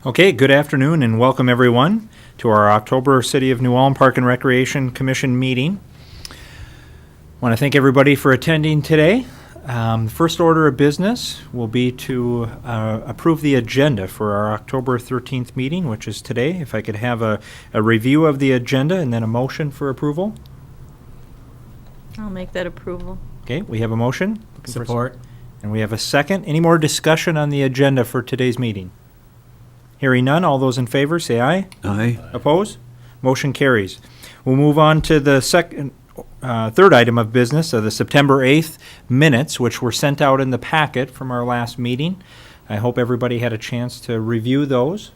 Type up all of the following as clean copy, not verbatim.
Okay, good afternoon and welcome everyone to our October City of New Ulm Park and Recreation Commission meeting. I want to thank everybody for attending today. The first order of business will be to approve the agenda for our October 13th meeting, which is today. If I could have a review of the agenda and then a motion for approval. I'll make that approval. Okay, we have a motion. Support. And we have a second. Any more discussion on the agenda for today's meeting? Hearing none, all those in favor say aye. Aye. Opposed? Motion carries. We'll move on to the third item of business, the September 8th minutes, which were sent out in the packet from our last meeting. I hope everybody had a chance to review those.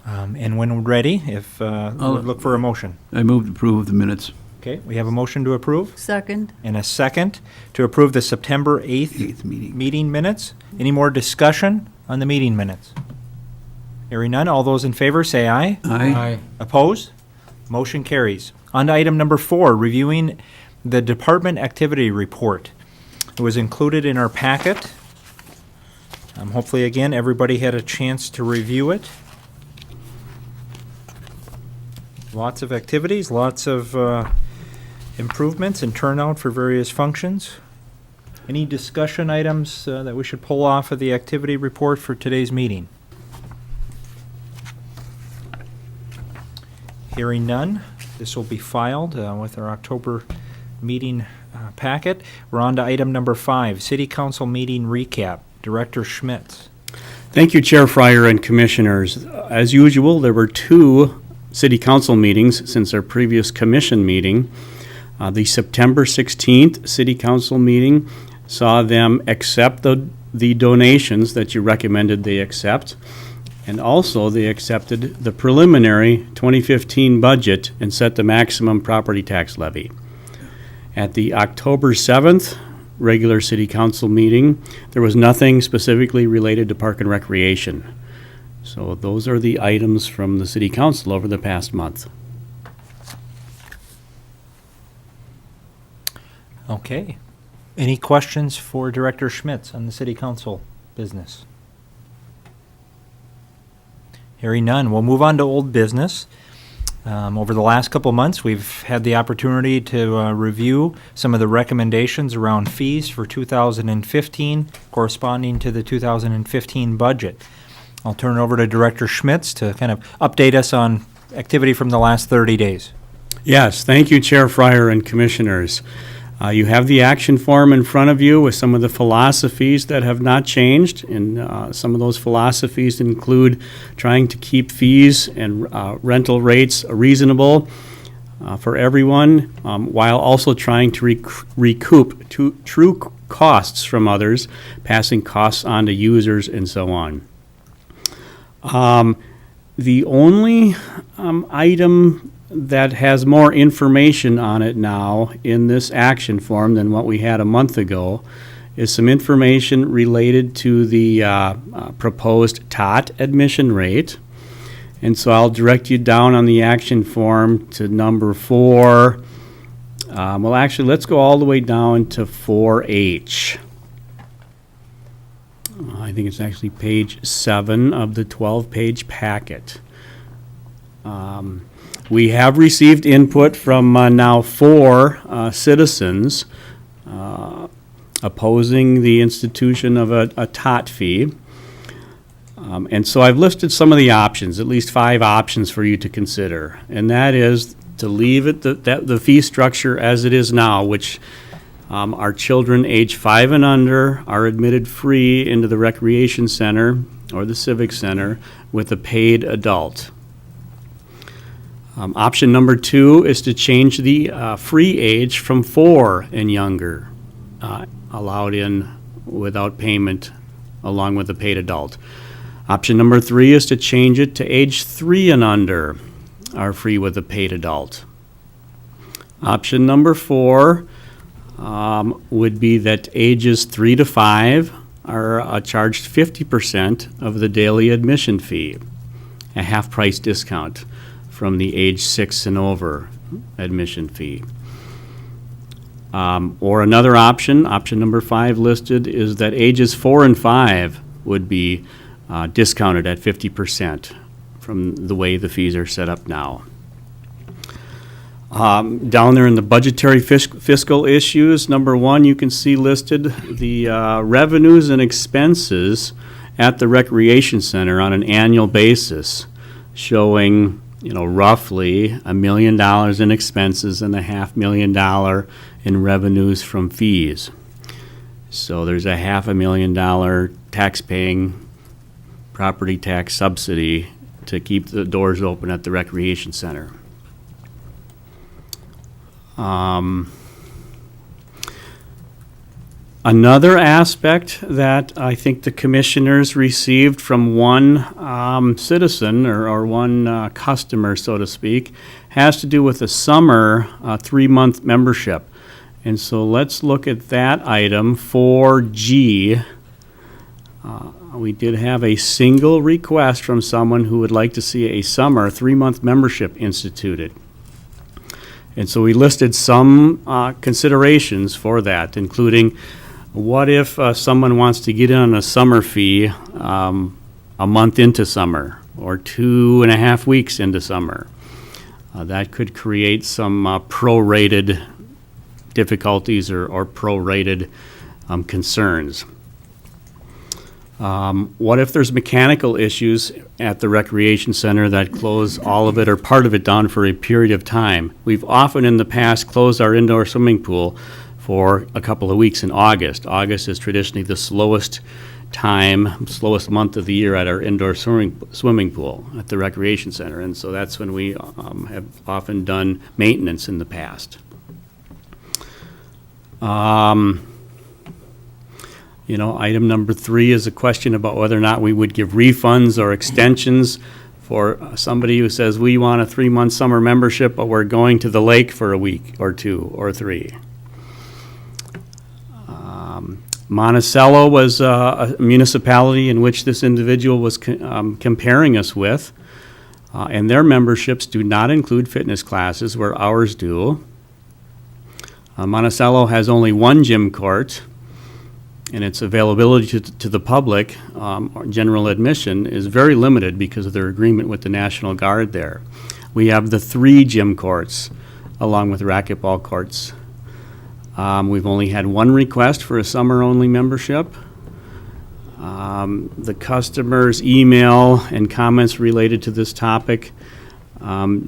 And when we're ready, if we'll look for a motion. I move to approve the minutes. Okay, we have a motion to approve Second. and a second to approve the September 8th meeting minutes. Any more discussion on the meeting minutes? Hearing none, all those in favor say aye. Aye. Opposed? Motion carries. On to item number 4, reviewing the department activity report. It was included in our packet. Hopefully, again, everybody had a chance to review it. Lots of activities, lots of improvements and turnout for various functions. Any discussion items that we should pull off of the activity report for today's meeting? Hearing none, this will be filed with our October meeting packet. We're on to item number 5, City Council meeting recap. Director Schmitz. Thank you, Chair Fryer and Commissioners. As usual, there were 2 City Council meetings since our previous Commission meeting. The September 16th City Council meeting saw them accept the donations that you recommended they accept. And also, they accepted the preliminary 2015 budget and set the maximum property tax levy. At the October 7th regular City Council meeting, there was nothing specifically related to Park and Recreation. So those are the items from the City Council over the past month. Okay. Any questions for Director Schmitz on the City Council business? Hearing none, we'll move on to old business. Over the last couple months, we've had the opportunity to review some of the recommendations around fees for 2015, corresponding to the 2015 budget. I'll turn it over to Director Schmitz to kind of update us on activity from the last 30 days. Yes, thank you, Chair Fryer and Commissioners. You have the action form in front of you with some of the philosophies that have not changed, and some of those philosophies include trying to keep fees and rental rates reasonable for everyone, while also trying to recoup true costs from others, passing costs on to users and so on. The only item that has more information on it now in this action form than what we had a month ago is some information related to the proposed TOT admission rate. And so I'll direct you down on the action form to number 4. Well, actually, let's go all the way down to 4H. I think it's actually page 7 of the 12-page packet. We have received input from now 4 citizens opposing the institution of a TOT fee. And so I've listed some of the options, at least 5 options for you to consider. And that is to leave it the fee structure as it is now, which our children age 5 and under are admitted free into the recreation center or the civic center with a paid adult. Option number 2 is to change the free age from 4 and younger, allowed in without payment along with a paid adult. Option number 3 is to change it to age 3 and under are free with a paid adult. Option number 4 would be that ages 3 to 5 are charged 50% of the daily admission fee, a half-price discount from the age 6 and over admission fee. Or another option, option number 5 listed, is that ages 4 and 5 would be discounted at 50% from the way the fees are set up now. Down there in the budgetary fiscal issues, number 1, you can see listed the revenues and expenses at the recreation center on an annual basis, showing, roughly $1 million in expenses and $500,000 in revenues from fees. So there's a $500,000 tax-paying property tax subsidy to keep the doors open at the recreation center. Another aspect that I think the commissioners received from one citizen or one customer, so to speak, has to do with the summer 3-month membership. And so let's look at that item 4G. We did have a single request from someone who would like to see a summer 3-month membership instituted. And so we listed some considerations for that, including what if someone wants to get in on a summer fee a month into summer or 2.5 weeks into summer? That could create some prorated difficulties or prorated concerns. What if there's mechanical issues at the recreation center that close all of it or part of it down for a period of time? We've often in the past closed our indoor swimming pool for a couple of weeks in August. August is traditionally the slowest month of the year at our indoor swimming pool at the recreation center, and so that's when we have often done maintenance in the past. Item number 3 is a question about whether or not we would give refunds or extensions for somebody who says, we want a 3-month summer membership, but we're going to the lake for a week or 2 or 3. Monticello was a municipality in which this individual was comparing us with, and their memberships do not include fitness classes where ours do. Monticello has only 1 gym court, and its availability to the public, general admission, is very limited because of their agreement with the National Guard there. We have the 3 gym courts, along with racquetball courts. We've only had 1 request for a summer-only membership. The customer's email and comments related to this topic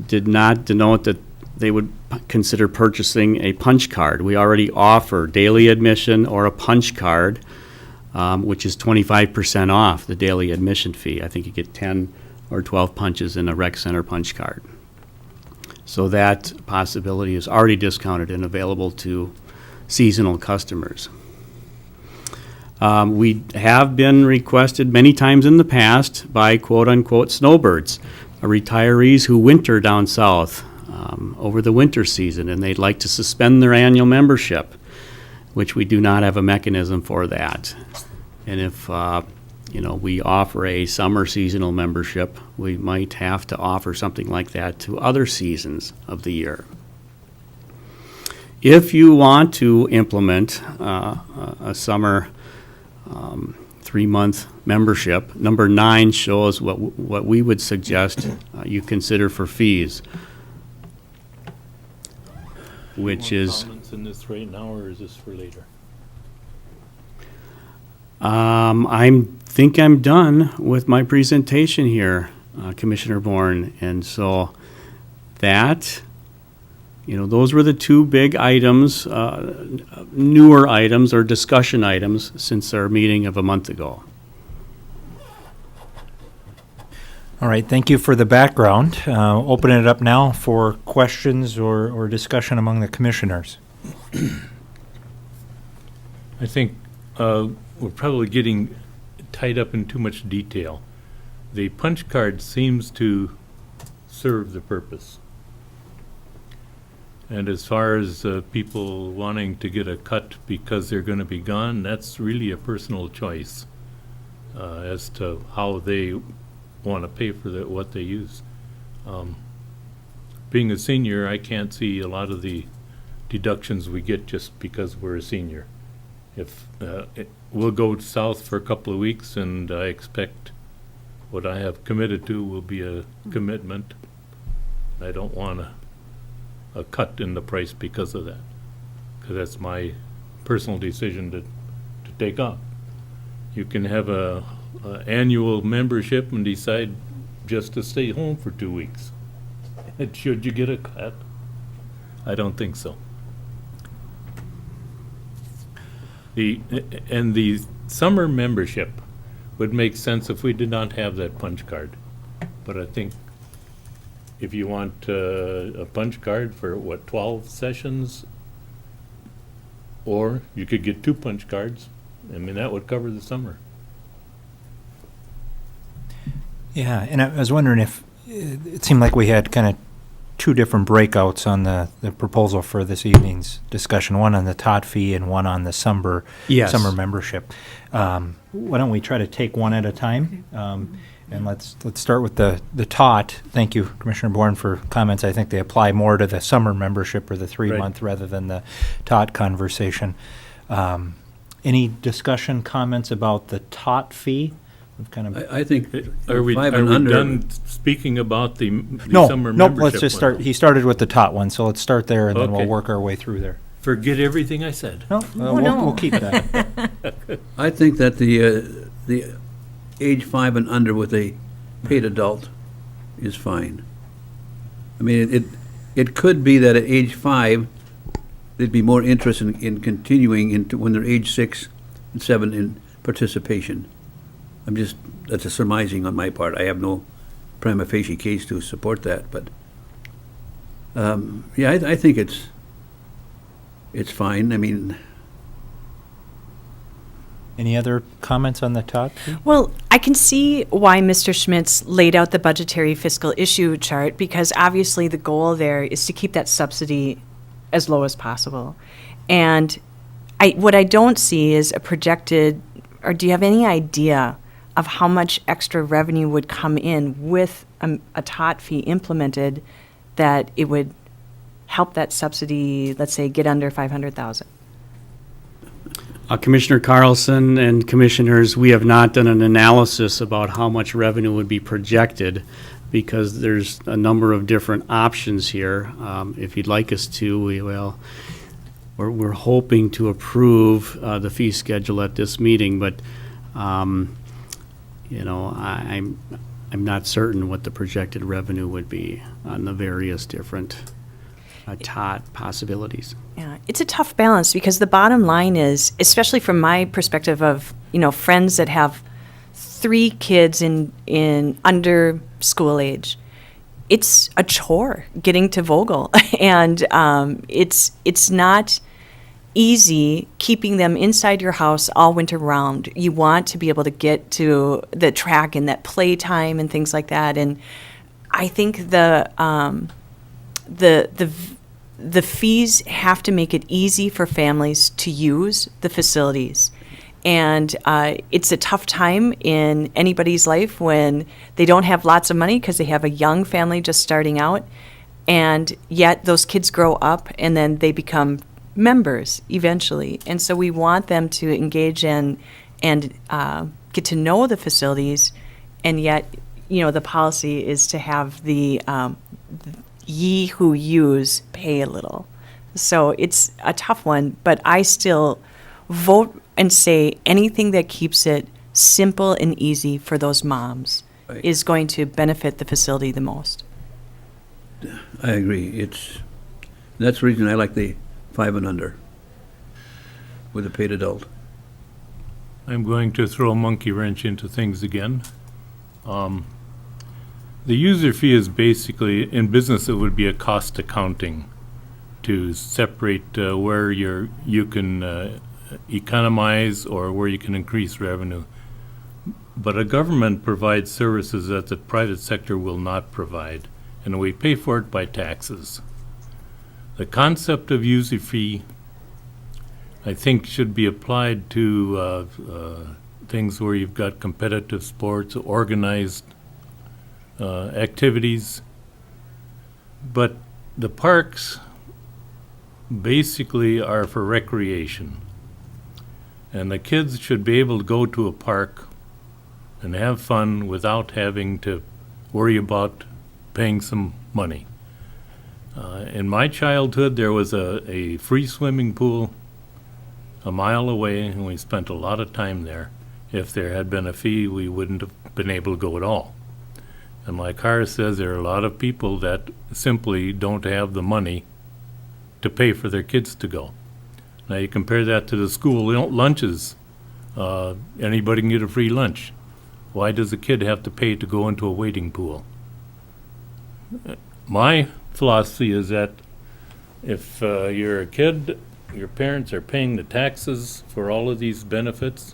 did not denote that they would consider purchasing a punch card. We already offer daily admission or a punch card, which is 25% off the daily admission fee. I think you get 10 or 12 punches in a rec center punch card. So that possibility is already discounted and available to seasonal customers. We have been requested many times in the past by quote-unquote snowbirds, retirees who winter down south over the winter season, and they'd like to suspend their annual membership, which we do not have a mechanism for that. And if we offer a summer seasonal membership, we might have to offer something like that to other seasons of the year. If you want to implement a summer 3-month membership, number 9 shows what we would suggest you consider for fees, which is comments in this right now, or is this for later? I think I'm done with my presentation here, Commissioner Bourne, and so that, those were the 2 big items, newer items or discussion items since our meeting of a month ago. All right, thank you for the background. Open it up now for questions or discussion among the commissioners. I think we're probably getting tied up in too much detail. The punch card seems to serve the purpose. And as far as people wanting to get a cut because they're going to be gone, that's really a personal choice as to how they want to pay for what they use. Being a senior, I can't see a lot of the deductions we get just because we're a senior. If we'll go south for a couple of weeks, and I expect what I have committed to will be a commitment. I don't want a cut in the price because of that, because that's my personal decision to take on. You can have a annual membership and decide just to stay home for 2 weeks. And should you get a cut? I don't think so. The summer membership would make sense if we did not have that punch card. But I think if you want a punch card for, 12 sessions, or you could get 2 punch cards, I mean, that would cover the summer. Yeah, and I was wondering if, it seemed like we had kind of two different breakouts on the proposal for this evening's discussion, one on the tot fee and one on the summer membership. Why don't we try to take one at a time? And let's start with the tot. Thank you, Commissioner Bourne, for comments. I think they apply more to the summer membership or the 3-month rather than the tot conversation. Any discussion, comments about the tot fee? We've kind of I think Are we 5 and under. done speaking about the no, summer nope. membership? Let's just one? start. He started with the tot one, so let's start there, and then we'll Okay. work our way through there. Forget everything I said. No, we'll keep that. I think that the age 5 and under with a paid adult is fine. I mean, it could be that at age 5, they'd be more interested in continuing into when they're age 6 and 7 in participation. That's a surmising on my part. I have no prima facie case to support that, but, yeah, I think it's fine. I mean, Any other comments on the tot fee? Well, I can see why Mr. Schmitz laid out the budgetary fiscal issue chart, because obviously the goal there is to keep that subsidy as low as possible. And what I don't see is a projected, or do you have any idea of how much extra revenue would come in with a tot fee implemented, that it would help that subsidy, let's say, get under 500,000? Commissioner Carlson and commissioners, we have not done an analysis about how much revenue would be projected, because there's a number of different options here. If you'd like us to, we're hoping to approve the fee schedule at this meeting, but I'm not certain what the projected revenue would be on the various different tot possibilities. Yeah, it's a tough balance, because the bottom line is, especially from my perspective of, friends that have 3 kids in under school age, it's a chore getting to Vogel. And it's not easy keeping them inside your house all winter round. You want to be able to get to the track and that playtime and things like that. And I think the fees have to make it easy for families to use the facilities. And it's a tough time in anybody's life when they don't have lots of money because they have a young family just starting out, and yet those kids grow up and then they become members eventually. And so we want them to engage in and get to know the facilities, and yet, the policy is to have the ye who use pay a little. So it's a tough one, but I still vote and say anything that keeps it simple and easy for those moms Right. is going to benefit the facility the most. I agree. That's the reason I like the 5 and under with a paid adult. I'm going to throw a monkey wrench into things again. The user fee is basically, in business, it would be a cost accounting to separate where you can economize or where you can increase revenue. But a government provides services that the private sector will not provide, and we pay for it by taxes. The concept of user fee, I think, should be applied to things where you've got competitive sports, organized activities. But the parks basically are for recreation. And the kids should be able to go to a park and have fun without having to worry about paying some money. In my childhood, there was a free swimming pool a mile away, and we spent a lot of time there. If there had been a fee, we wouldn't have been able to go at all. And like Cara says, there are a lot of people that simply don't have the money to pay for their kids to go. Now you compare that to the school lunches. Anybody can get a free lunch. Why does a kid have to pay to go into a wading pool? My philosophy is that if you're a kid, your parents are paying the taxes for all of these benefits.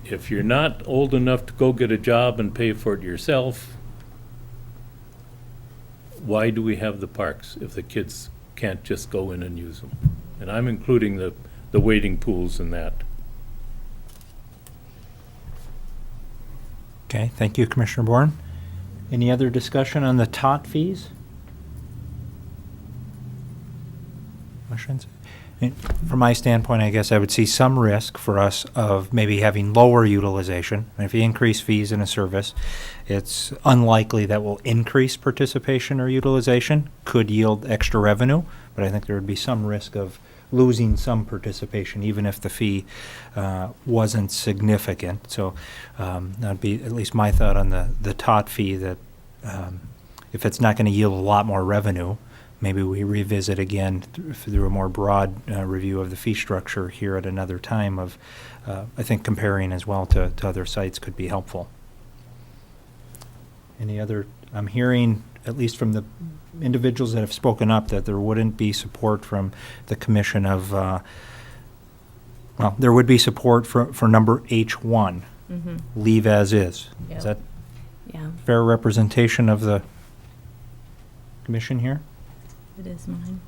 If you're not old enough to go get a job and pay for it yourself, why do we have the parks if the kids can't just go in and use them? And I'm including the wading pools in that. Okay, thank you, Commissioner Bourne. Any other discussion on the tot fees? Questions? From my standpoint, I guess I would see some risk for us of maybe having lower utilization. And if you increase fees in a service, it's unlikely that will increase participation or utilization, could yield extra revenue, but I think there would be some risk of losing some participation, even if the fee wasn't significant. So that'd be at least my thought on the tot fee, that if it's not going to yield a lot more revenue, maybe we revisit again through a more broad review of the fee structure here at another time of, I think comparing as well to other sites could be helpful. Any other, I'm hearing, at least from the individuals that have spoken up, that there wouldn't be support from the commission of, well, there would be support for number H1, leave as is. Yep. Is that Yeah, fair representation of the commission here? It is mine.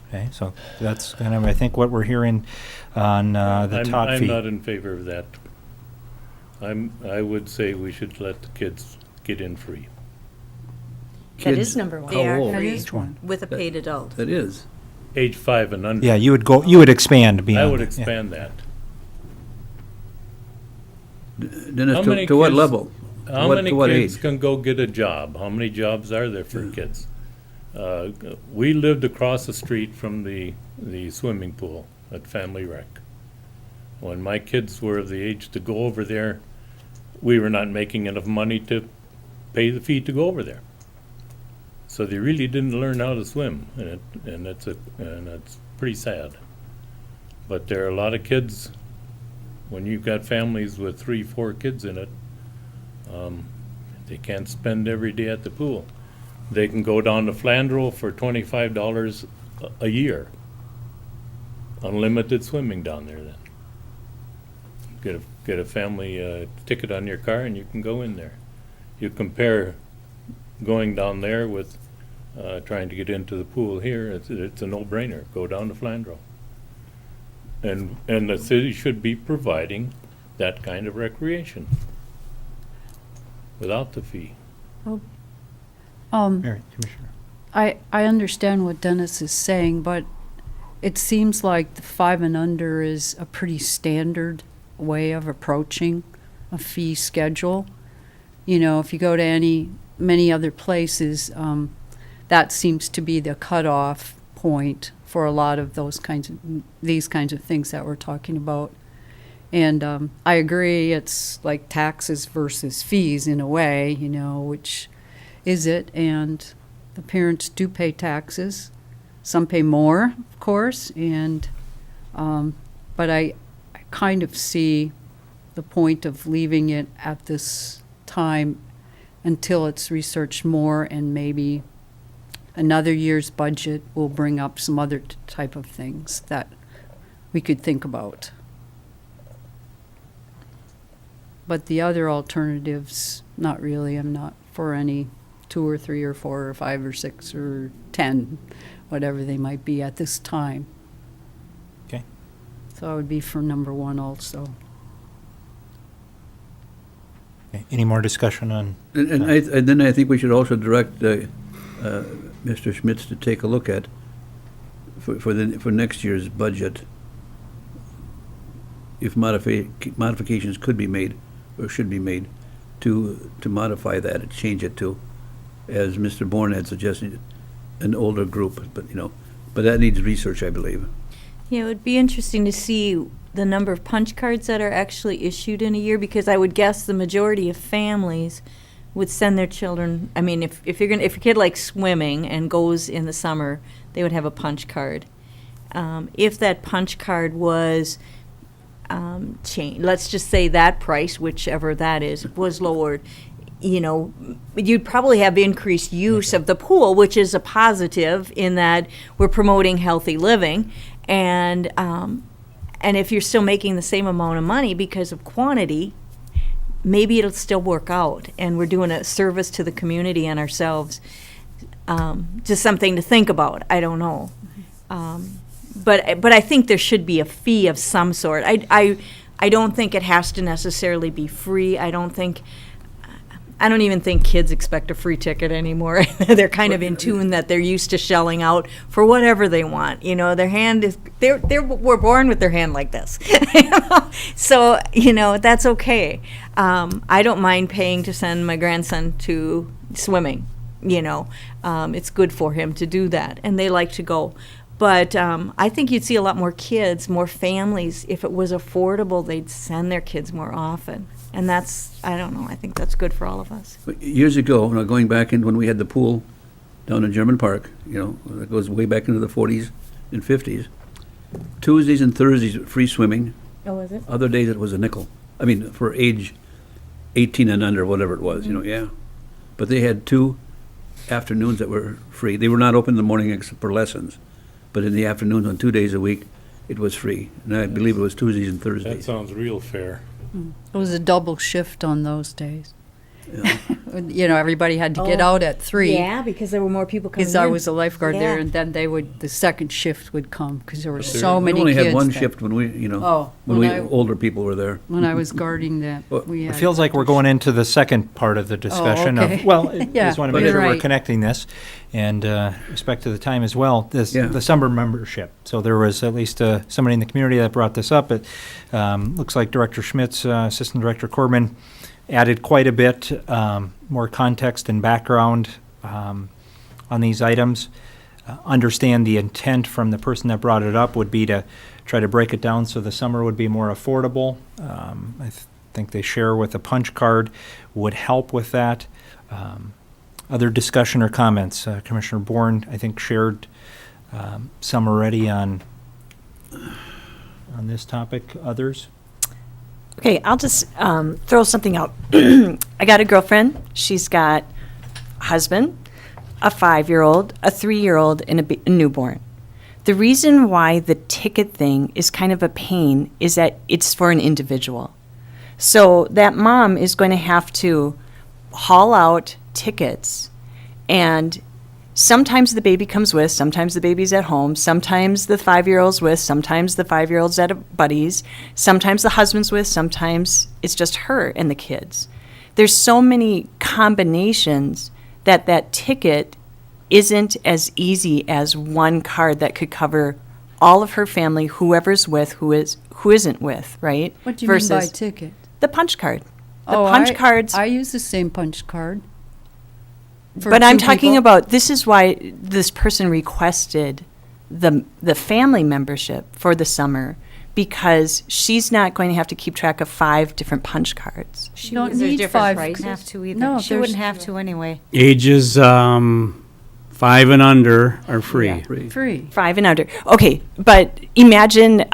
Okay, so that's kind of, I think, what we're hearing on the top I'm fee. not in favor of that. I would say we should let the kids get in free. that Kids, is number one. How old? That That is Which one? with a paid adult. is. Age 5 and under. Yeah, you would expand beyond. I would yeah. expand that. Dennis, How to many to what kids- level? How What- many to what kids age? can go get a job? How many jobs are there for kids? We lived across the street from the swimming pool at Family Rec. When my kids were of the age to go over there, we were not making enough money to pay the fee to go over there. So they really didn't learn how to swim, and that's pretty sad. But there are a lot of kids, when you've got families with 3-4 kids in it, they can't spend every day at the pool. They can go down to Flandreau for $25 a year. Unlimited swimming down there then. Get a family ticket on your car and you can go in there. You compare going down there with trying to get into the pool here, it's a no-brainer. Go down to Flandreau. And the city should be providing that kind of recreation without the fee. Mary, Commissioner. I understand what Dennis is saying, but it seems like the 5 and under is a pretty standard way of approaching a fee schedule. You know, if you go to many other places, that seems to be the cutoff point for a lot of these kinds of things that we're talking about. And I agree, it's like taxes versus fees in a way, you know, which is it? And the parents do pay taxes. Some pay more, of course, and but I kind of see the point of leaving it at this time until it's researched more, and maybe another year's budget will bring up some other type of things that we could think about. But the other alternatives, not really. I'm not for any 2 or 3 or 4 or 5 or 6 or 10, whatever they might be at this time. Okay. So I would be for number 1 also. Okay. Any more discussion on? And then I think we should also direct Mr. Schmitz to take a look at, for next year's budget, if modifications could be made, or should be made, to modify that and change it to, as Mr. Bourne had suggested, an older group, but that needs research, I believe. Yeah, it would be interesting to see the number of punch cards that are actually issued in a year, because I would guess the majority of families would send their children, I mean, if a kid likes swimming and goes in the summer, they would have a punch card. If that punch card was changed, let's just say that price, whichever that is, was lowered, you'd probably have increased use of the pool, which is a positive in that we're promoting healthy living. And if you're still making the same amount of money because of quantity, maybe it'll still work out, and we're doing a service to the community and ourselves. Just something to think about. I don't know. But I think there should be a fee of some sort. I don't think it has to necessarily be free. I don't even think kids expect a free ticket anymore. They're kind of in tune that they're used to shelling out for whatever they want. Their hand is, we're born with their hand like this. So, that's okay. I don't mind paying to send my grandson to swimming. It's good for him to do that, and they like to go. But I think you'd see a lot more kids, more families. If it was affordable, they'd send their kids more often. And that's, I don't know, I think that's good for all of us. Years ago, going back in when we had the pool down in German Park, it goes way back into the 40s and 50s, Tuesdays and Thursdays, free swimming. Oh, is it? Other days, it was a nickel. I mean, for age 18 and under, whatever it was, yeah. But they had 2 afternoons that were free. They were not open in the morning except for lessons. But in the afternoons on 2 days a week, it was free. And I believe it was Tuesdays and That Thursdays. sounds real fair. It was a double shift on those days. Yeah. Everybody had to get out at 3. Yeah, because there were more people coming in. Because I was a lifeguard there, Yeah. and then the second shift would come, because there were But so We many only kids. had one that- shift when we, Oh, when when we I- older people were there. When I was guarding that, Well, we It had. feels like we're going into the second part of the discussion okay. of, well, I Yeah, just want to make you're sure we're right. connecting this, and respect to the time as well, Yeah. the summer membership. So there was at least somebody in the community that brought this up. It looks like Director Schmitz, Assistant Director Corbin, added quite a bit more context and background on these items. Understand the intent from the person that brought it up would be to try to break it down so the summer would be more affordable. I think they share with a punch card would help with that. Other discussion or comments? Commissioner Bourne, I think, shared some already on this topic. Others? Okay, I'll just throw something out. I got a girlfriend. She's got a husband, a 5-year-old, a 3-year-old, and a newborn. The reason why the ticket thing is kind of a pain is that it's for an individual. So that mom is going to have to haul out tickets, and sometimes the baby comes with, sometimes the baby's at home, sometimes the 5-year-old's with, sometimes the 5-year-old's at a buddy's, sometimes the husband's with, sometimes it's just her and the kids. There's so many combinations that ticket isn't as easy as one card that could cover all of her family, whoever's with, who isn't with, right? What do you mean by Versus ticket? the punch card. The Oh, punch cards. I use the same punch card. for But I'm 2 talking people. about, this is why this person requested the family membership for the summer, because she's not going to have to keep track of 5 different punch cards. She don't Is there need different 5. prices? Have to either. No, She wouldn't there's- have to anyway. Ages 5 and under are free. Free. Free. 5 and under. Okay, but imagine,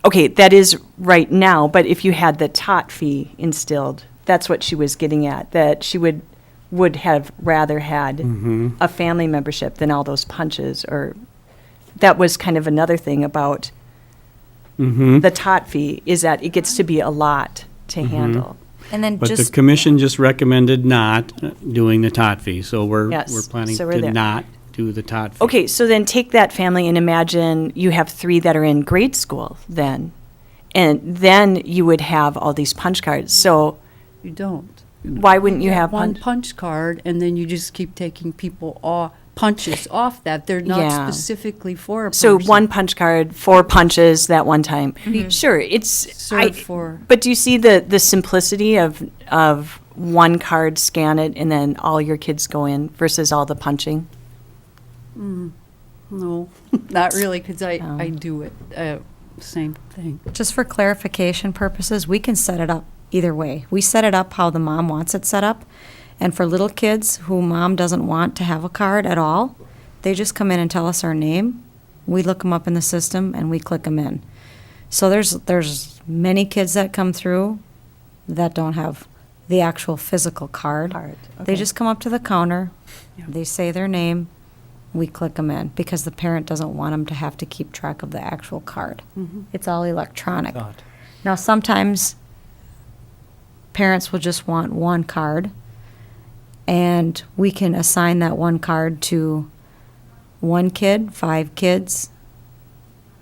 okay, that is right now, but if you had the tot fee instilled, that's what she was getting at, that she would have rather had a family membership than all those punches, or that was kind of another thing about the tot fee, is that it gets to be a lot to handle. And then But the just, commission just recommended not doing the tot fee, so we're Yes, planning so we're to there. not do the tot fee. Okay, so then take that family and imagine you have 3 that are in grade school then. And then you would have all these punch cards. So You don't. why wouldn't you have One punch? punch card, and then you just keep taking people off, punches off that. They're not Yeah. specifically for a So person. one punch card, 4 punches that one time. Sure, it's Served for- But do you see the simplicity of one card, scan it, and then all your kids go in versus all the punching? No, not really, because I Oh. do it, same thing. Just for clarification purposes, we can set it up either way. We set it up how the mom wants it set up. And for little kids who mom doesn't want to have a card at all, they just come in and tell us our name. We look them up in the system and we click them in. So there's many kids that come through that don't have the actual physical card. They okay. just come up to the counter, they say their name, we click them in because the parent doesn't want them to have to keep track of the actual card. It's all electronic. Thought. Now, sometimes parents will just want one card, and we can assign that one card to one kid, 5 kids,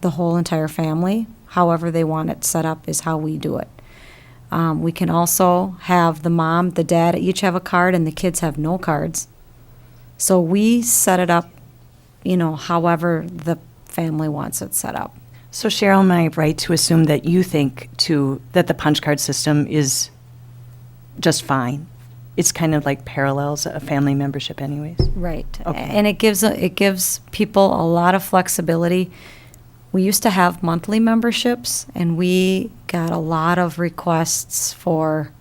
the whole entire family. However they want it set up is how we do it. We can also have the mom, the dad each have a card, and the kids have no cards. So we set it up, however the family wants it set up. So Cheryl, am I right to assume that you think that the punch card system is just fine? It's kind of like parallels a family membership anyways. Right. Okay. And it gives people a lot of flexibility. We used to have monthly memberships, and we got a lot of requests for,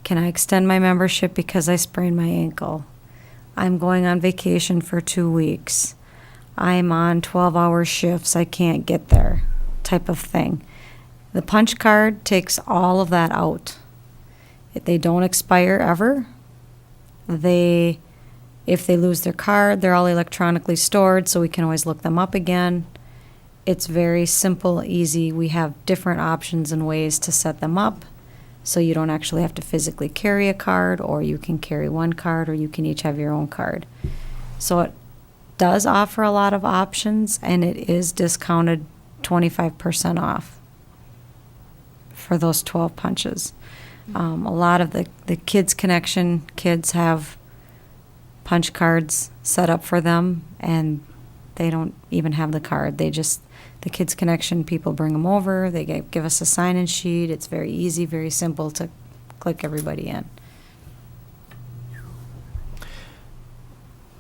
can I extend my membership because I sprained my ankle? I'm going on vacation for 2 weeks. I'm on 12-hour shifts. I can't get there, type of thing. The punch card takes all of that out. They don't expire ever. If they lose their card, they're all electronically stored, so we can always look them up again. It's very simple, easy. We have different options and ways to set them up, so you don't actually have to physically carry a card, or you can carry one card, or you can each have your own card. So it does offer a lot of options, and it is discounted 25% off for those 12 punches. A lot of the Kids Connection kids have punch cards set up for them, and they don't even have the card. The Kids Connection people bring them over, they give us a sign-in sheet. It's very easy, very simple to click everybody in.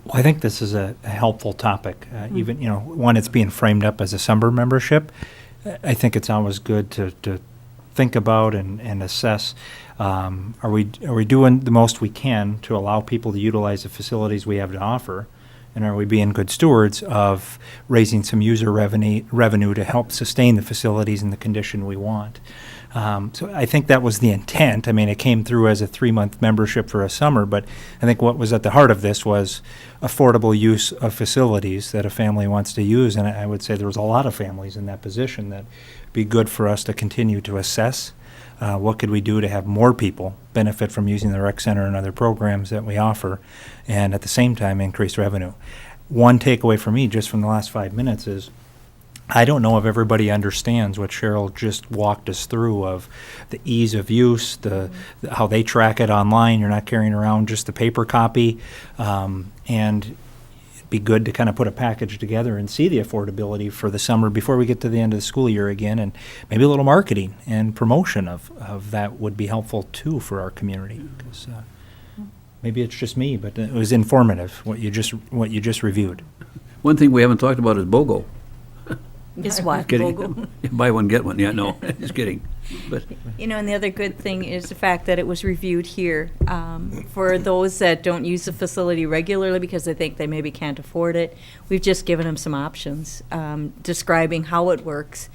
Well, I think this is a helpful topic, even, when it's being framed up as a summer membership. I think it's always good to think about and assess, are we doing the most we can to allow people to utilize the facilities we have to offer? And are we being good stewards of raising some user revenue to help sustain the facilities in the condition we want? So I think that was the intent. I mean, it came through as a 3-month membership for a summer, but I think what was at the heart of this was affordable use of facilities that a family wants to use. And I would say there was a lot of families in that position that it'd be good for us to continue to assess. What could we do to have more people benefit from using the rec center and other programs that we offer, and at the same time increase revenue? One takeaway for me just from the last 5 minutes is I don't know if everybody understands what Cheryl just walked us through of the ease of use, how they track it online. You're not carrying around just the paper copy, and it'd be good to kind of put a package together and see the affordability for the summer before we get to the end of the school year again, and maybe a little marketing and promotion of that would be helpful too for our community. 'Cause, maybe it's just me, but it was informative what you just reviewed. One thing we haven't talked about is BOGO. Is what? Kidding. Buy one, get one. Yeah, no, just kidding. But And the other good thing is the fact that it was reviewed here. For those that don't use the facility regularly because they think they maybe can't afford it, we've just given them some options, describing how it works.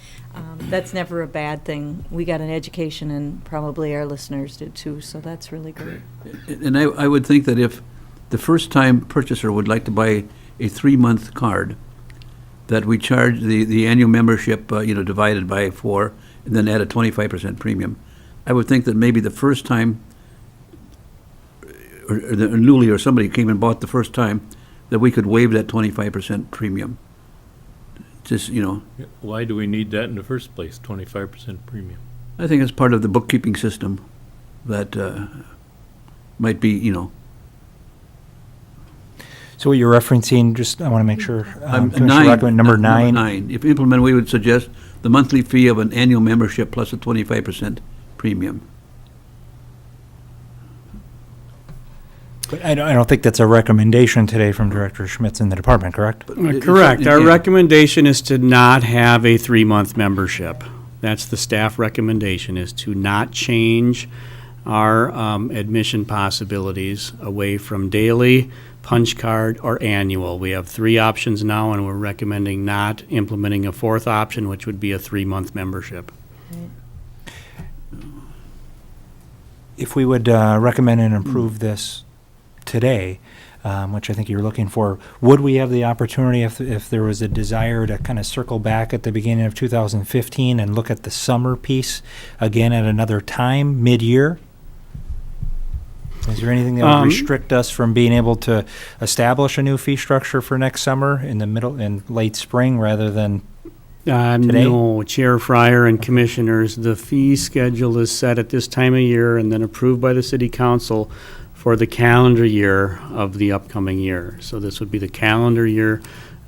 That's never a bad thing. We got an education, and probably our listeners did too, so that's really great. And I would think that if the first-time purchaser would like to buy a 3-month card, that we charge the annual membership, divided by 4, and then add a 25% premium. I would think that maybe the first time, or the newly, or somebody came and bought the first time, that we could waive that 25% premium. Just, Why do we need that in the first place, 25% premium? I think it's part of the bookkeeping system that might be, So what you're referencing, just, I want to make sure, Commissioner Nine, Rockman, number 9. If implemented, we would suggest the monthly fee of an annual membership plus a 25% premium. But I don't think that's a recommendation today from Director Schmitz in the department, correct? Correct. Our Yeah. recommendation is to not have a 3-month membership. That's the staff recommendation, is to not change our admission possibilities away from daily, punch card, or annual. We have 3 options now, and we're recommending not implementing a 4th option, which would be a 3-month membership. If we would recommend and approve this today, which I think you're looking for, would we have the opportunity, if there was a desire, to kind of circle back at the beginning of 2015 and look at the summer piece again at another time, mid-year? Is there anything that would restrict us from being able to establish a new fee structure for next summer in late spring rather than today? No, Chair Fryer and Commissioners, the fee schedule is set at this time of year and then approved by the City Council for the calendar year of the upcoming year. So this would be the calendar year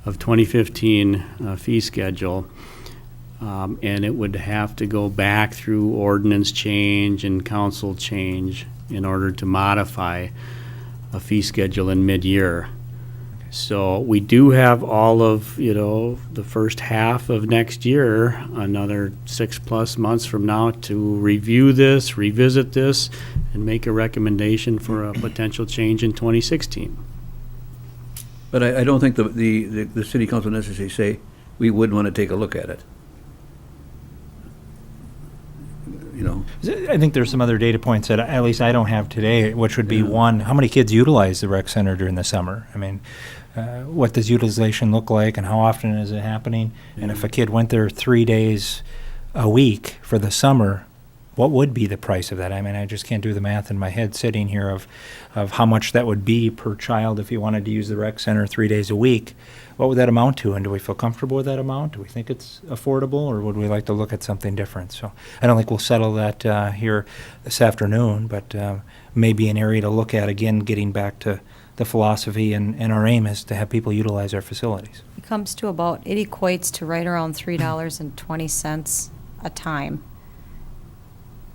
of 2015 fee schedule. And it would have to go back through ordinance change and council change in order to modify a fee schedule in mid-year. So we do have all of, the first half of next year, another 6+ months from now, to review this, revisit this, and make a recommendation for a potential change in 2016. But I don't think the city council necessarily say we would want to take a look at it. I think there's some other data points that at least I don't have today, which would be, one, how many kids utilize the rec center during the summer? I mean, what does utilization look like and how often is it happening? And if a kid went there 3 days a week for the summer, what would be the price of that? I mean, I just can't do the math in my head sitting here of how much that would be per child if you wanted to use the rec center 3 days a week. What would that amount to? And do we feel comfortable with that amount? Do we think it's affordable, or would we like to look at something different? So I don't think we'll settle that here this afternoon, but maybe an area to look at, again, getting back to the philosophy and our aim is to have people utilize our facilities. It comes to it equates to right around $3.20 a time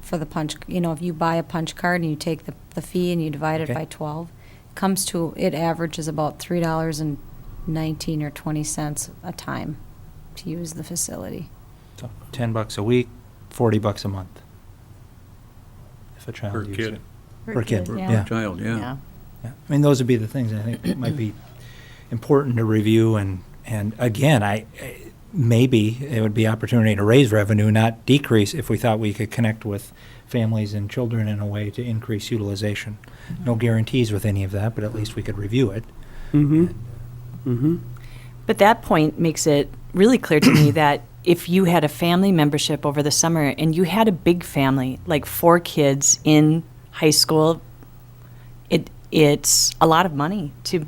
for the punch. If you buy a punch card and you take the fee and you divide it Okay. by 12, it averages about $3.19 or 20 cents a time to use the facility. So $10 a week, $40 a month. If a child Per uses kid. it. Per kid, yeah. yeah. Child, yeah. Yeah. I mean, those would be the things I think might be important to review, and again, maybe it would be opportunity to raise revenue, not decrease, if we thought we could connect with families and children in a way to increase utilization. No guarantees with any of that, but at least we could review it. But that point makes it really clear to me that if you had a family membership over the summer and you had a big family, like 4 kids in high school, it's a lot of money to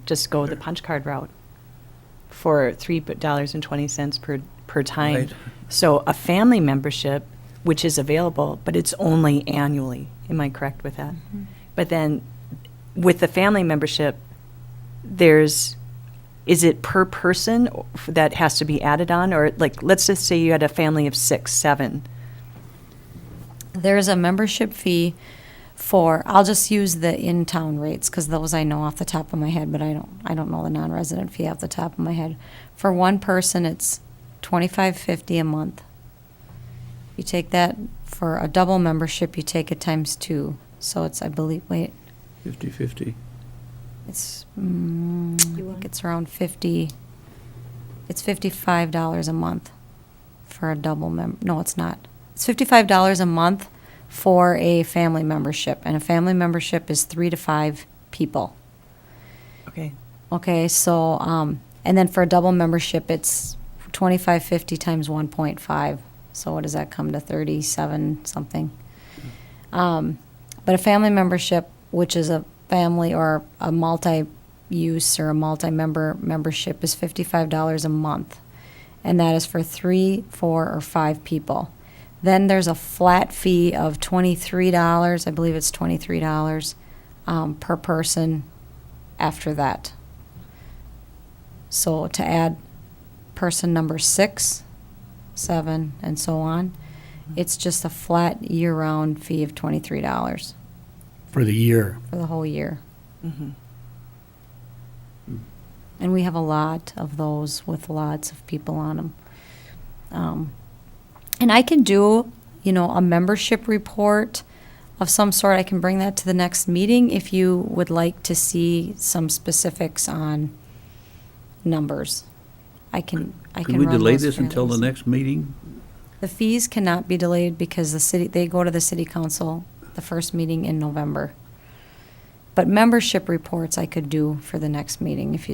just go the punch card route for $3.20 per time. Right. So a family membership, which is available, but it's only annually. Am I correct with that? But then with the family membership, is it per person that has to be added on? Or let's just say you had a family of 6, 7. There's a membership fee I'll just use the in-town rates, because those I know off the top of my head, but I don't know the non-resident fee off the top of my head. For one person, it's $25.50 a month. You take that for a double membership, you take it times 2. So it's, I believe, 50/50. it's, I think it's around 50, it's $55 a month for a double no, it's not. It's $55 a month for a family membership, and a family membership is 3 to 5 people. Okay. Okay, so, and then for a double membership, it's $25.50 times 1.5. So what does that come to, 37 something? But a family membership, which is a family or a multi-use or a multi-member membership, is $55 a month. And that is for 3, 4, or 5 people. Then there's a flat fee of $23, I believe it's $23 per person after that. So to add person number 6, 7, and so on, it's just a flat year-round fee of $23 For the year. for the whole year. And we have a lot of those with lots of people on them. And I can do, a membership report of some sort. I can bring that to the next meeting if you would like to see some specifics on numbers. I can Could we run delay those this until the fairly next meeting? The fees cannot be delayed because they go to the city council, the first meeting in November. But membership reports I could do for the next meeting if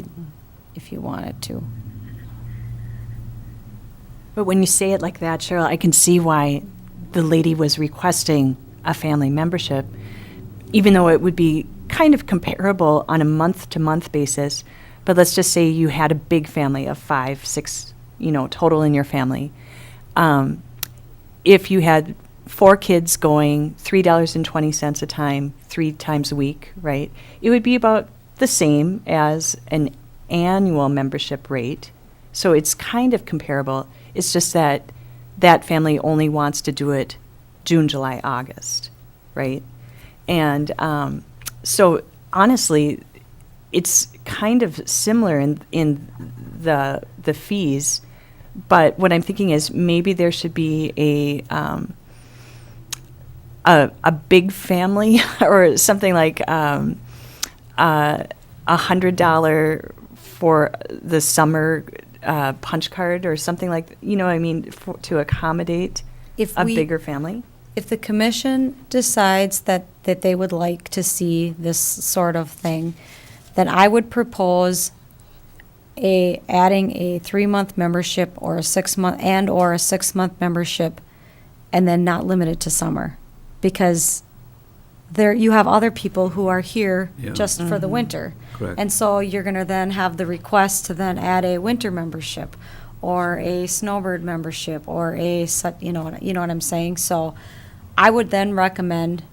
you wanted to. But when you say it like that, Cheryl, I can see why the lady was requesting a family membership, even though it would be kind of comparable on a month-to-month basis. But let's just say you had a big family of 5, 6, total in your family. If you had 4 kids going $3.20 a time, 3 times a week, right? It would be about the same as an annual membership rate. So it's kind of comparable. It's just that that family only wants to do it June, July, August, right? And so honestly, it's kind of similar in the fees, but what I'm thinking is maybe there should be a big family or something like $100 for the summer punch card or something like, to accommodate a bigger family. If the commission decides that they would like to see this sort of thing, then I would propose adding a 3-month membership or a 6-month or a 6-month membership, and then not limited to summer, because you have other people who are here Yeah. just for the winter. Correct. And so you're going to then have the request to then add a winter membership or a snowbird membership or you know what I'm saying? So I would then recommend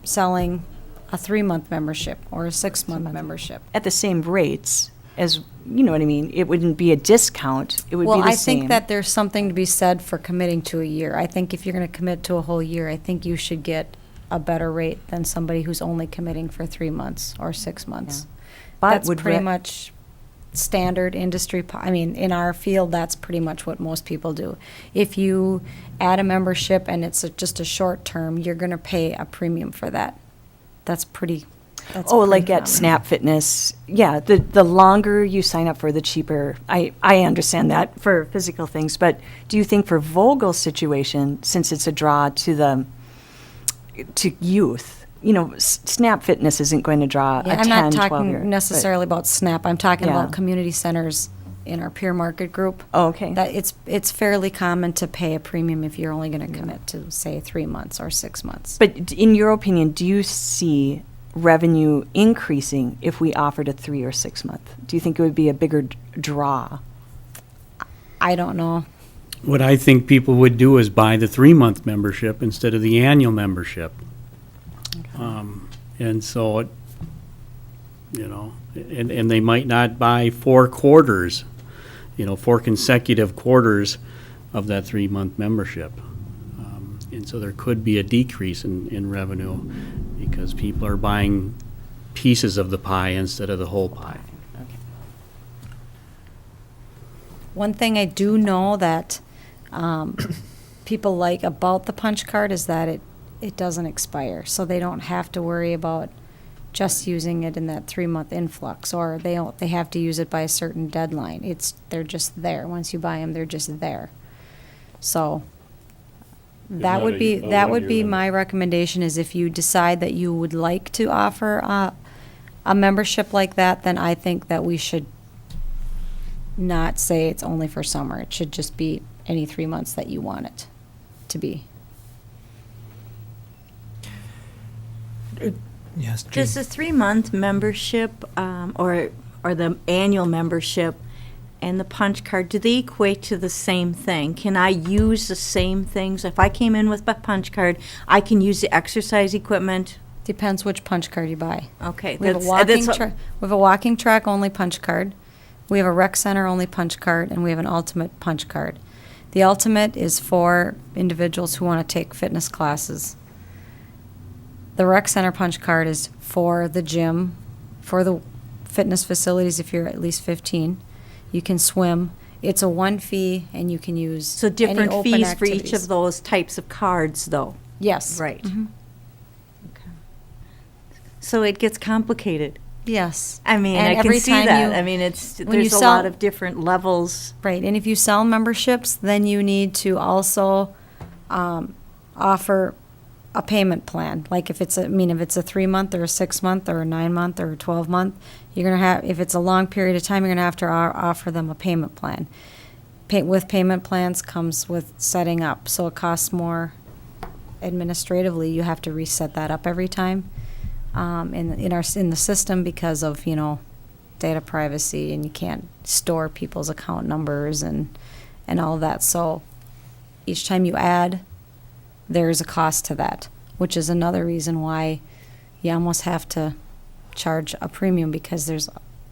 selling a 3-month membership or a 6-month membership. At the same rates as, you know what I mean? It wouldn't be a discount. It would be the I same. think that there's something to be said for committing to a year. I think if you're going to commit to a whole year, I think you should get a better rate than somebody who's only committing for 3 months or 6 months. But That's would pretty re- much standard industry. In our field, that's pretty much what most people do. If you add a membership and it's just a short term, you're going to pay a premium for that. That's pretty like at common. Snap Fitness, yeah, the longer you sign up for, the cheaper. I understand that for physical things, but do you think for Vogel's situation, since it's a draw to youth, Snap Fitness isn't going to draw Yeah, a I'm 10, not 12 talking year. necessarily about SNAP. I'm talking Yeah. about community centers in our peer market group. Oh, okay. That it's fairly common to pay a premium if you're only going to commit to, say, 3 months or 6 months. But in your opinion, do you see revenue increasing if we offered a 3 or 6 month? Do you think it would be a bigger draw? I don't know. What I think people would do is buy the 3-month membership instead of the annual membership. And so, and they might not buy 4 quarters, 4 consecutive quarters of that 3-month membership. And so there could be a decrease in revenue because people are buying pieces of the pie instead of the whole pie. One thing I do know that people like about the punch card is that it doesn't expire, so they don't have to worry about just using it in that 3-month influx, or they have to use it by a certain deadline. They're just there. Once you buy them, they're just there. So that not would a be one-year limit. my recommendation, is if you decide that you would like to offer a membership like that, then I think that we should not say it's only for summer. It should just be any 3 months that you want it to be. Yes, Does the 3-month membership, or the annual membership and the punch card, do they equate to the same thing? Can I use the same things? If I came in with my punch card, I can use the exercise equipment? Depends which punch card you buy. Okay. We have a walking track only punch card. We have a rec center only punch card, and we have an ultimate punch card. The ultimate is for individuals who want to take fitness classes. The rec center punch card is for the gym, for the fitness facilities if you're at least 15. You can swim. It's a one fee, and you can use So any different open fees for each activities. of those types of cards, though? Yes. Right. Mhm. Okay. So it gets complicated. Yes. I mean, And I can every see time that. you- I mean, it's, when you there's a sell- lot of different levels. Right, and if you sell memberships, then you need to also offer a payment plan. Like if it's if it's a 3-month or a 6-month or a 9-month or a 12-month, you're gonna have, if it's a long period of time, you're gonna have to offer them a payment plan. With payment plans comes with setting up, so it costs more administratively. You have to reset that up every time in the system because of, data privacy, and you can't store people's account numbers and all of that. So each time you add, there's a cost to that, which is another reason why you almost have to charge a premium, because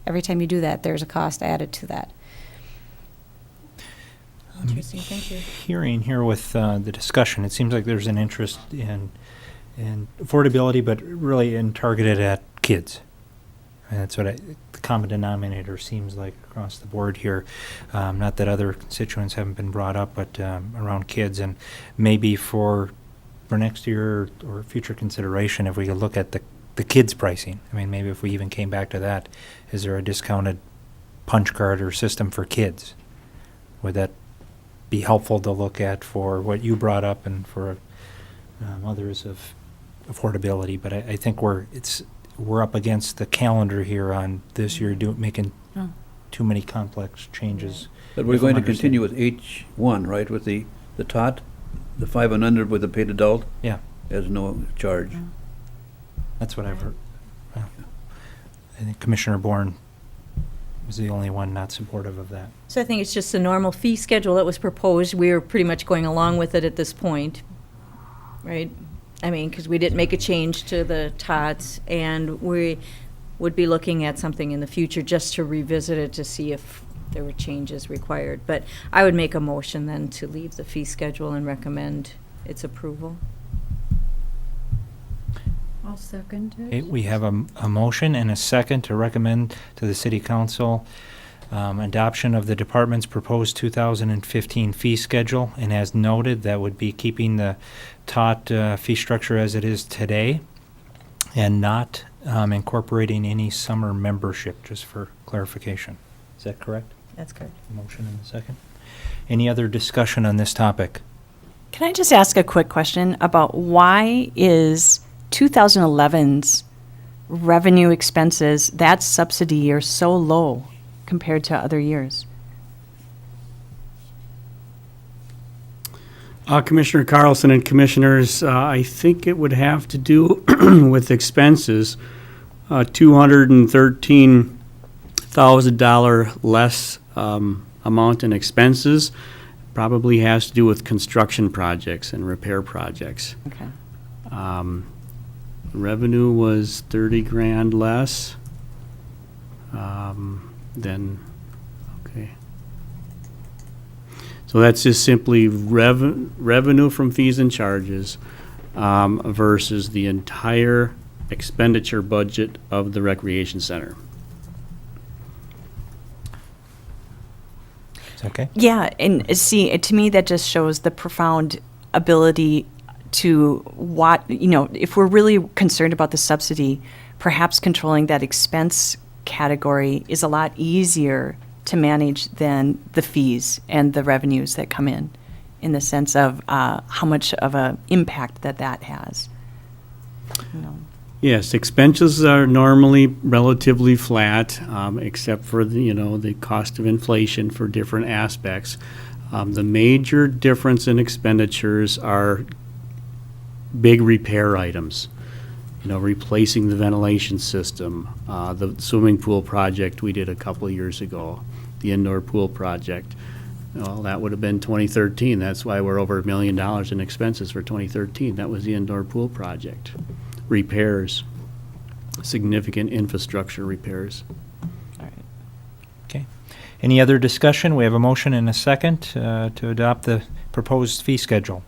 every time you do that, there's a cost added to that. Interesting, thank you. Hearing here with the discussion, it seems like there's an interest in affordability, but really targeted at kids. And that's what the common denominator seems like across the board here. Not that other constituents haven't been brought up, but around kids, and maybe for next year or future consideration, if we could look at the kids' pricing. I mean, maybe if we even came back to that, is there a discounted punch card or system for kids? Would that be helpful to look at for what you brought up and for others of affordability? But I think we're up against the calendar here on this year, making too many complex changes. But we're If going I'm to continue with H1, right, with the tot, the 5 and under with the paid adult, Yeah, has no charge. that's what I've heard. Well, I think Commissioner Bourne was the only one not supportive of that. So I think it's just the normal fee schedule that was proposed. We are pretty much going along with it at this point, right? I mean, because we didn't make a change to the TOTS, and we would be looking at something in the future just to revisit it to see if there were changes required. But I would make a motion then to leave the fee schedule and recommend its approval. I'll second it. Okay, we have a motion and a second to recommend to the City Council adoption of the department's proposed 2015 fee schedule. And as noted, that would be keeping the TOT fee structure as it is today and not incorporating any summer membership, just for clarification. Is that correct? That's correct. Motion and a second. Any other discussion on this topic? Can I just ask a quick question about why is 2011's revenue expenses, that subsidy year, so low compared to other years? Commissioner Carlson and Commissioners, I think it would have to do with expenses. $213,000 less amount in expenses probably has to do with construction projects and repair projects. Okay. Revenue was 30 grand less. Okay. So that's just simply revenue from fees and charges versus the entire expenditure budget of the recreation center. Is that okay? Yeah, and see, to me, that just shows the profound ability to if we're really concerned about the subsidy, perhaps controlling that expense category is a lot easier to manage than the fees and the revenues that come in the sense of how much of an impact that has. Yes, expenses are normally relatively flat, except for the cost of inflation for different aspects. The major difference in expenditures are big repair items. Replacing the ventilation system, the swimming pool project we did a couple of years ago, the indoor pool project. Well, that would have been 2013. That's why we're over $1 million in expenses for 2013. That was the indoor pool project. Repairs, significant infrastructure repairs. Okay. Any other discussion? We have a motion and a second to adopt the proposed fee schedule.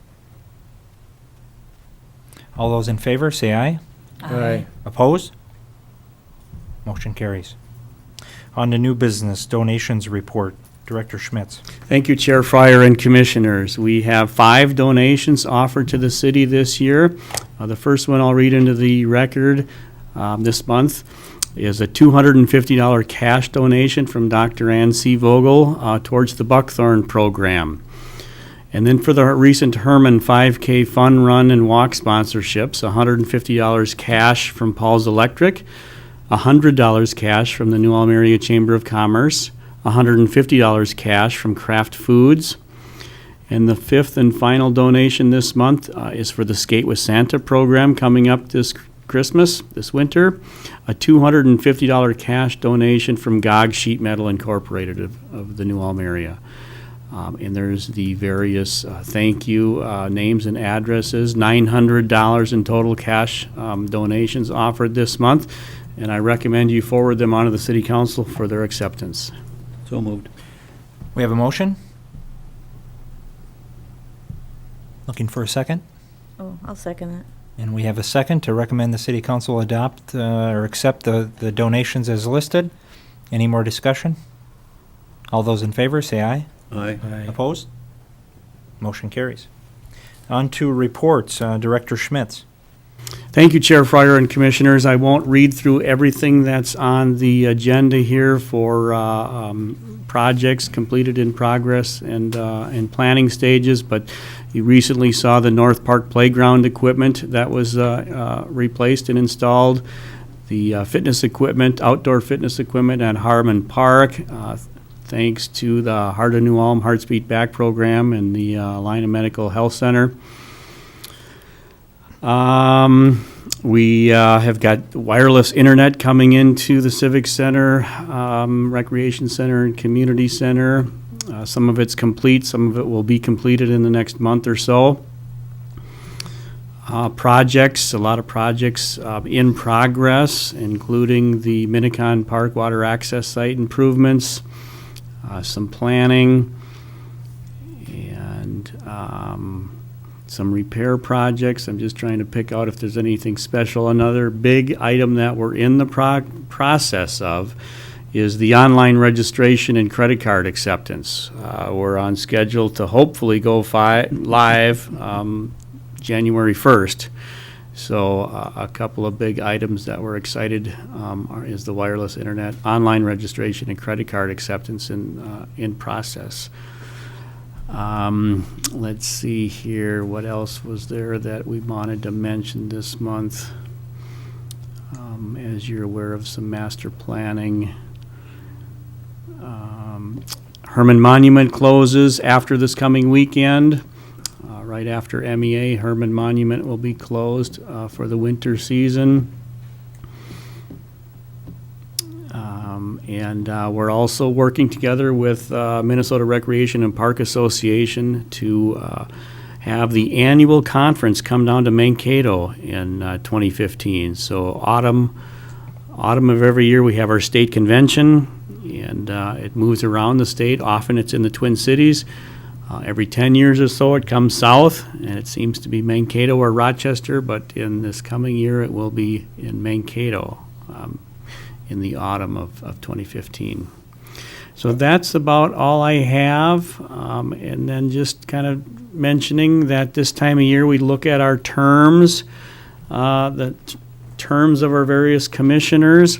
All those in favor, say aye. Aye. Opposed? Motion carries. On to new business, donations report. Director Schmitz. Thank you, Chair Fryer and Commissioners. We have 5 donations offered to the city this year. The first one I'll read into the record this month is a $250 cash donation from Dr. Ann C. Vogel towards the Buckthorn program. And then for the recent Herman 5K Fun Run and Walk sponsorships, $150 cash from Paul's Electric, $100 cash from the New Ulm Area Chamber of Commerce, $150 cash from Kraft Foods. And the 5th and final donation this month is for the Skate with Santa program coming up this winter, a $250 cash donation from GOG Sheet Metal Incorporated of the New Ulm area. And there's the various thank you names and addresses, $900 in total cash donations offered this month. And I recommend you forward them on to the City Council for their acceptance. So moved. We have a motion. Looking for a second? Oh, I'll second that. And we have a second to recommend the City Council adopt or accept the donations as listed. Any more discussion? All those in favor, say aye. Aye. Opposed? Motion carries. On to reports. Director Schmitz. Thank you, Chair Fryer and Commissioners. I won't read through everything that's on the agenda here for projects completed in progress and in planning stages, but you recently saw the North Park Playground equipment that was replaced and installed, the fitness equipment, outdoor fitness equipment at Harmon Park, thanks to the Heart of New Ulm Heartbeat Back program and the Line of Medical Health Center. We have got wireless internet coming into the Civic Center, Recreation Center, and Community Center. Some of it's complete, some of it will be completed in the next month or so. Projects, a lot of projects in progress, including the Minnicon Park Water Access Site improvements, some planning, and some repair projects. I'm just trying to pick out if there's anything special. Another big item that we're in the process of is the online registration and credit card acceptance. We're on schedule to hopefully go live January 1st. So a couple of big items that we're excited is the wireless internet, online registration, and credit card acceptance in process. Let's see here, what else was there that we wanted to mention this month? As you're aware of some master planning. Herman Monument closes after this coming weekend. Right after MEA, Herman Monument will be closed for the winter season. And we're also working together with Minnesota Recreation and Park Association to have the annual conference come down to Mankato in 2015. So autumn of every year we have our state convention, and it moves around the state. Often it's in the Twin Cities. Every 10 years or so it comes south, and it seems to be Mankato or Rochester, but in this coming year it will be in Mankato in the autumn of 2015. So that's about all I have, and then just kind of mentioning that this time of year we look at our terms, the terms of our various commissioners,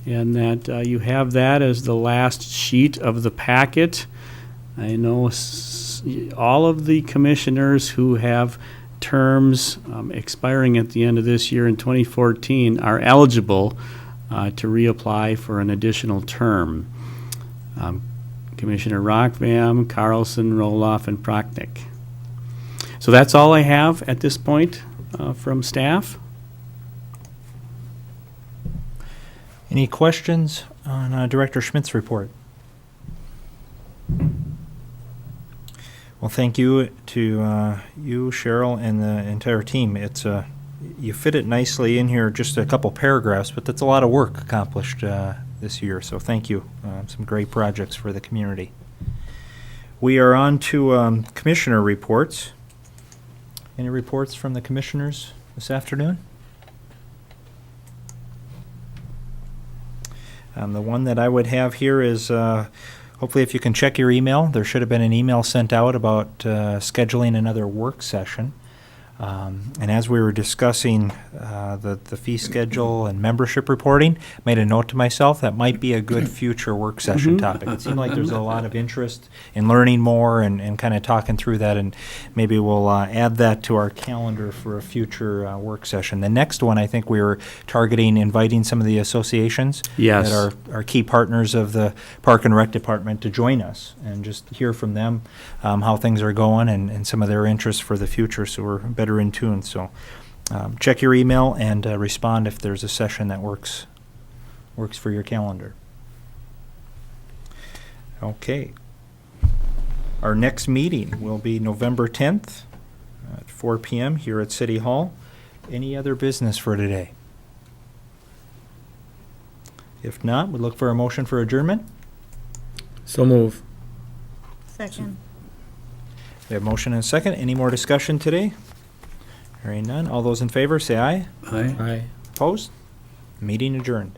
and that you have that as the last sheet of the packet. I know all of the commissioners who have terms expiring at the end of this year in 2014 are eligible to reapply for an additional term. Commissioner Rockvam, Carlson, Roloff, and Prochnick. So that's all I have at this point from staff. Any questions on Director Schmidt's report? Well, thank you to you, Cheryl, and the entire team. It's you fit it nicely in here, just a couple paragraphs, but that's a lot of work accomplished this year. So thank you. Some great projects for the community. We are on to commissioner reports. Any reports from the commissioners this afternoon? The one that I would have here is, hopefully if you can check your email, there should have been an email sent out about scheduling another work session. And as we were discussing the fee schedule and membership reporting, made a note to myself that might be a good future work session topic. It seemed like there's a lot of interest in learning more and kind of talking through that, and maybe we'll add that to our calendar for a future work session. The next one, I think we were targeting inviting some of the associations Yes. that are key partners of the Park and Rec Department to join us and just hear from them how things are going and some of their interests for the future, so we're better in tune. So check your email and respond if there's a session that works for your calendar. Okay. Our next meeting will be November 10th at 4 p.m. here at City Hall. Any other business for today? If not, we'll look for a motion for adjournment. So move. Second. We have motion and a second. Any more discussion today? Hearing none. All those in favor, say aye. Aye. Aye. Opposed? Meeting adjourned.